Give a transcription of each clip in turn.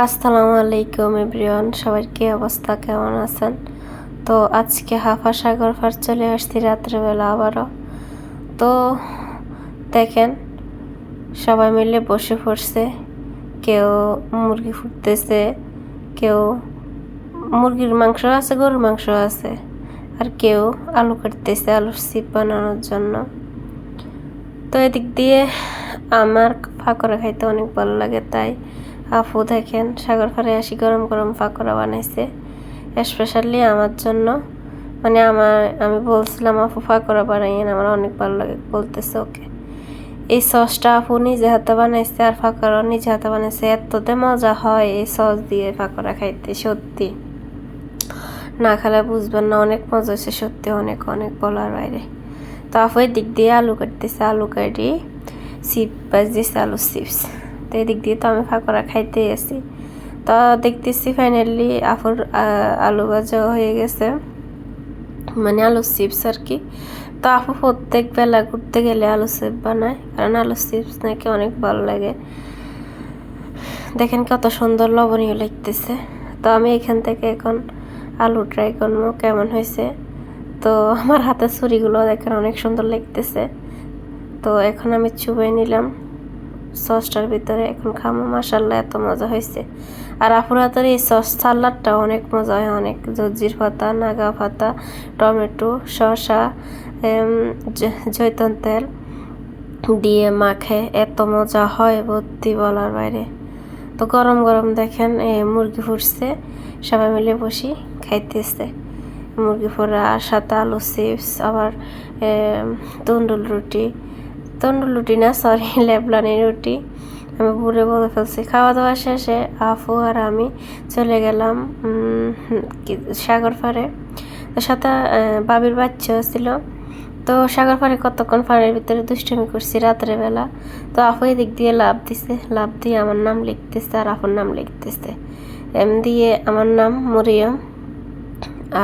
আসসালামু আলাইকুম এভরিওয়ান, সবার কি অবস্থা, কেমন আছেন? তো আজকে হাফা সাগর পার চলে আসছি রাত্রেবেলা আবারও। তো দেখেন সবাই মিলে বসে পড়ছে, কেউ মুরগি ফুটতেছে, কেউ মুরগির মাংস আছে, গরুর মাংস আছে, আর কেউ আলু কাটতেছে আলুর চিপ বানানোর জন্য। তো এদিক দিয়ে আমার পাকোড়া খাইতে অনেক ভালো লাগে, তাই আপু দেখেন সাগর পাড়ে আসি গরম গরম পাকোড়া বানাইছে স্পেশালি আমার জন্য। মানে আমি বলছিলাম আপু পাকোড়া বানাইয়েন, আমার অনেক ভালো লাগে, বলতেছে ওকে। এই সসটা আপু নিজে হাতে বানাইছে আর পাকোড়া নিজে হাতে বানাইছে, এততে মজা হয় এই সস দিয়ে পাকোড়া খাইতে, সত্যি না খেলে বুঝবেন না, অনেক মজা হয়েছে সত্যি, অনেক অনেক বলার বাইরে। তো আপু এদিক দিয়ে আলু কাটতেছে, আলু কাটি চিপ বাজতেছে, আলু চিপস। তো এদিক দিয়ে তো আমি পাকোড়া খাইতে আসি। তো দেখতেছি ফাইনালি আপুর আলু ভাজা হয়ে গেছে, মানে আলু চিপস আর কি। তো আপু প্রত্যেক বেলা ঘুরতে গেলে আলু চিপস বানায়, কারণ আলু চিপস নাকি অনেক ভালো লাগে। দেখেন কত সুন্দর লবণীয় লাগতেছে। তো আমি এখান থেকে এখন আলু ট্রাই করবো কেমন হয়েছে। তো আমার হাতে ছুরিগুলো দেখেন অনেক সুন্দর লাগতেছে। তো এখন আমি চুবাই নিলাম সসটার ভিতরে, এখন খামো। মাশাআল্লাহ এত মজা হয়েছে। আর আপুর হাতের এই সস সালাডটা অনেক মজা হয়, অনেক জর্জির পাতা, নাগা পাতা, টমেটো, শসা, জৈতন তেল দিয়ে মাখে এত মজা হয় ভর্তি বলার বাইরে। তো গরম গরম দেখেন মুরগি ফুটছে, সবাই মিলে বসি খাইতেছে মুরগি ফোড়া, আর সাথে আলু চিপস, আবার তন্দুর রুটি না সরি লেবলানি রুটি, আমি ভুলে বলে ফেলছি। খাওয়া দাওয়া শেষে আপু আর আমি চলে গেলাম সাগর পাড়ে। তো সাথে বাবির বাচ্চাও ছিল। তো সাগর পাড়ে কতক্ষণ পাড়ের ভিতরে দুষ্টুমি করছি রাত্রেবেলা। তো আপু এদিক দিয়ে লাভ দিয়ে আমার নাম লিখতেছে আর আপুর নাম লিখতেছে। এম দিয়ে আমার নাম মরিয়ম,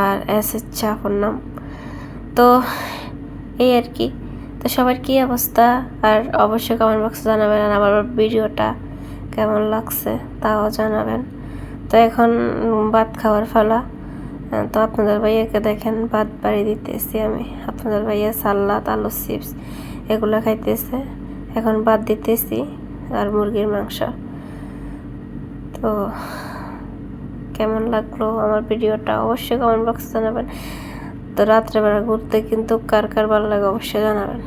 আর এস হচ্ছে আপুর নাম। তো এই আর কি। তো সবার কী অবস্থা, আর অবশ্যই কমেন্ট বক্সে জানাবেন, আর আমার ভিডিওটা কেমন লাগছে তাও জানাবেন। তো এখন ভাত খাওয়ার ফলা। তো আপনাদের ভাইয়াকে দেখেন ভাত বাড়ি দিতেছি আমি, আপনাদের ভাইয়া সালাদ, আলু চিপস এগুলো খাইতেছে, এখন ভাত দিতেছি আর মুরগির মাংস। তো কেমন লাগলো আমার ভিডিওটা অবশ্যই কমেন্ট বক্সে জানাবেন। তো রাত্রেবেলা ঘুরতে কিন্তু কার কার ভালো লাগে অবশ্যই জানাবেন।